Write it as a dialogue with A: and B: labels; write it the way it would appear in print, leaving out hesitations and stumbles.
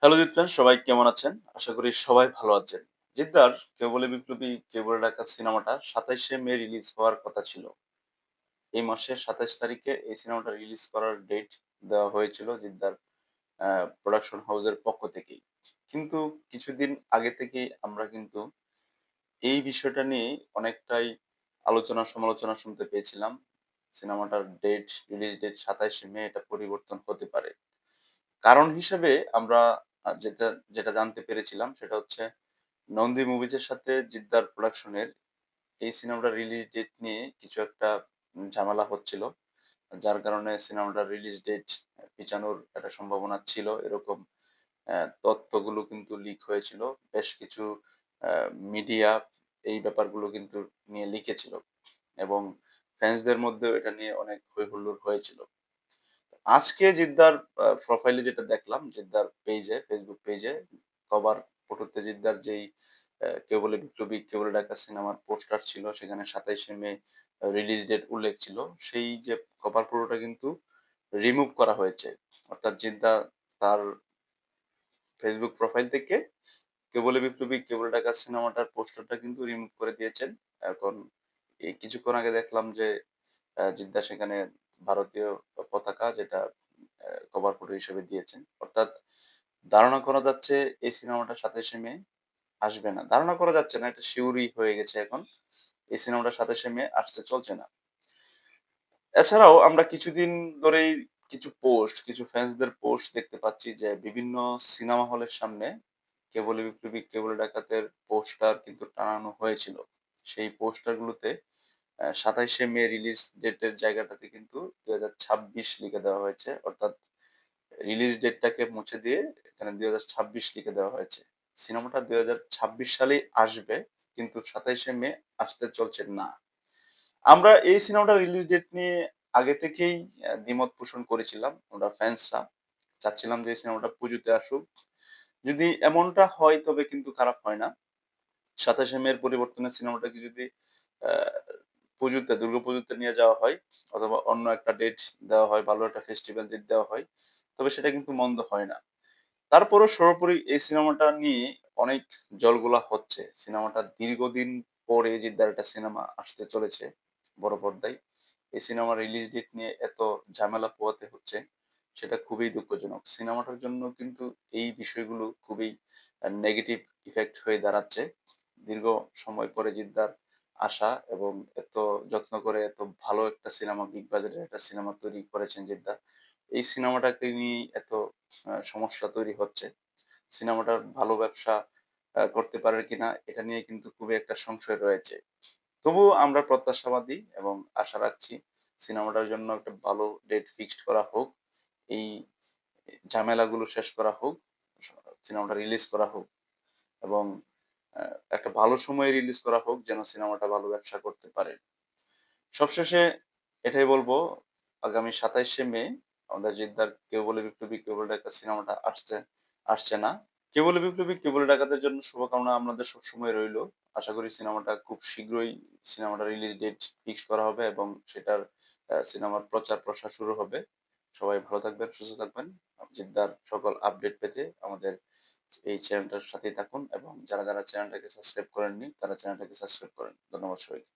A: Hello জিত্রান, সবাই কেমন আছেন? আশা করি সবাই ভালো আছেন। জিদ্দার 'কেউ বলে বিপ্লবী কেউ বলে ডাকাত' সিনেমাটা ২৭শে মে রিলিজ হওয়ার কথা ছিল। এই মাসের ২৭ তারিখে এই সিনেমাটা রিলিজ করার ডেট দেওয়া হয়েছিল জিদ্দার প্রোডাকশন হাউসের পক্ষ থেকেই। কিন্তু কিছুদিন আগে থেকেই আমরা কিন্তু এই বিষয়টা নিয়ে অনেকটাই আলোচনা সমালোচনা শুনতে পেয়েছিলাম। সিনেমাটার রিলিজ ডেট ২৭শে মে এটা পরিবর্তন হতে পারে। কারণ হিসেবে আমরা যেটা যেটা জানতে পেরেছিলাম সেটা হচ্ছে নন্দী মুভিজের সাথে জিদ্দার প্রোডাকশনের এই সিনেমাটার রিলিজ ডেট নিয়ে কিছু একটা ঝামেলা হচ্ছিল। যার কারণে সিনেমাটার রিলিজ ডেট পিছানোর একটা সম্ভাবনা ছিল। এরকম তথ্যগুলো কিন্তু লিক হয়েছিল। বেশ কিছু আ মিডিয়া এই ব্যাপারগুলো কিন্তু নিয়ে লিখেছিল এবং ফ্যান্সদের মধ্যেও এটা নিয়ে অনেক হৈ-হুল্লোড় হয়েছিল। আজকে জিদ্দার প্রোফাইলে যেটা দেখলাম, জিদ্দার পেইজে, ফেসবুক পেইজে কভার ফটোতে জিদ্দার যেই 'কেউ বলে বিপ্লবী কেউ বলে ডাকাত' সিনেমার পোস্টার ছিল, সেখানে ২৭শে মে রিলিজ ডেট উল্লেখ ছিল। সেই যে কভার ফটোটা কিন্তু রিমুভ করা হয়েছে। অর্থাৎ জিদ্দা তার ফেসবুক প্রোফাইল থেকে 'কেউ বলে বিপ্লবী কেউ বলে ডাকাত' সিনেমাটার পোস্টারটা কিন্তু রিমুভ করে দিয়েছেন। এখন এই কিছুক্ষণ আগে দেখলাম যে জিদ্দা সেখানে ভারতীয় পতাকা যেটা কভার ফটো হিসেবে দিয়েছেন। অর্থাৎ ধারণা করা যাচ্ছে এই সিনেমাটা ২৭শে মে আসবে না। ধারণা করা যাচ্ছে না, এটা শিওরই হয়ে গেছে এখন। এই সিনেমাটা ২৭শে মে আসতে চলছে না। এছাড়াও আমরা কিছুদিন ধরেই কিছু ফ্যান্সদের পোস্ট দেখতে পাচ্ছি যে বিভিন্ন সিনেমা হলের সামনে 'কেউ বলে বিপ্লবী কেউ বলে ডাকাতের' পোস্টার কিন্তু টানানো হয়েছিল। সেই পোস্টার গুলোতে ২৭শে মে রিলিজ ডেটের জায়গাটাতে কিন্তু ২০২৬ লিখে দেওয়া হয়েছে। অর্থাৎ রিলিজ ডেটটাকে মুছে দিয়ে এখানে ২০২৬ লিখে দেওয়া হয়েছে। সিনেমাটা ২০২৬ সালেই আসবে, কিন্তু ২৭শে মে আসতে চলছে না। আমরা এই সিনেমাটার রিলিজ ডেট নিয়ে আগে থেকেই দ্বিমত পোষণ করেছিলাম। আমরা ফ্যান্সরা চাচ্ছিলাম যে এই সিনেমাটা পুজোতে আসুক। যদি এমনটা হয় তবে কিন্তু খারাপ হয় না। ২৭শে মে এর পরিবর্তনে সিনেমাটাকে যদি আ দুর্গাপুজোতে নিয়ে যাওয়া হয় অথবা অন্য একটা ডেট দেওয়া হয়, ভালো একটা ফেস্টিভ্যাল ডেট দেওয়া হয়, তবে সেটা কিন্তু মন্দ হয় না। তারপরেও সর্বোপরি এই সিনেমাটা নিয়ে অনেক জলঘোলা হচ্ছে। সিনেমাটা দীর্ঘদিন পরে জিদ্দার একটা সিনেমা আসতে চলেছে বড় পর্দায়। এই সিনেমার রিলিজ ডেট নিয়ে এত ঝামেলা পোহাতে হচ্ছে, সেটা খুবই দুঃখজনক। সিনেমাটার জন্য কিন্তু এই বিষয়গুলো খুবই নেগেটিভ ইফেক্ট হয়ে দাঁড়াচ্ছে। দীর্ঘ সময় পরে জিদ্দার আসা এবং এত যত্ন করে এত ভালো একটা সিনেমা, বিগ বাজেটের একটা সিনেমা তৈরি করেছেন জিদ্দার। এই সিনেমাটাকে নিয়েই এত সমস্যা তৈরি হচ্ছে। সিনেমাটার ভালো ব্যবসা করতে পারে কিনা এটা নিয়ে কিন্তু খুবই একটা সংশয় রয়েছে। তবুও আমরা প্রত্যাশাবাদী এবং আশা রাখছি সিনেমাটার জন্য একটা ভালো ডেট ফিক্সড করা হোক। এই ঝামেলাগুলো শেষ করা হোক। স সিনেমাটা রিলিজ করা হোক এবং আ একটা ভালো সময়ে রিলিজ করা হোক যেন সিনেমাটা ভালো ব্যবসা করতে পারে। সবশেষে এটাই বলবো, আগামী ২৭শে মে আমাদের জিদ্দার 'কেউ বলে বিপ্লবী কেউ বলে ডাকাত' সিনেমাটা আসছে না। 'কেউ বলে বিপ্লবী কেউ বলে ডাকাতের' জন্য শুভকামনা আপনাদের সবসময় রইলো। আশা করি সিনেমাটা খুব শীঘ্রই সিনেমাটার রিলিজ ডেট ফিক্স করা হবে এবং সেটার সিনেমার প্রচার প্রসার শুরু হবে। সবাই ভালো থাকবেন, সুস্থ থাকবেন। জিদ্দার সকল আপডেট পেতে আমাদের এই চ্যানেলটার সাথেই থাকুন এবং যারা চ্যানেলটাকে সাবস্ক্রাইব করেননি তারা চ্যানেলটাকে সাবস্ক্রাইব করেন। ধন্যবাদ সবাইকে।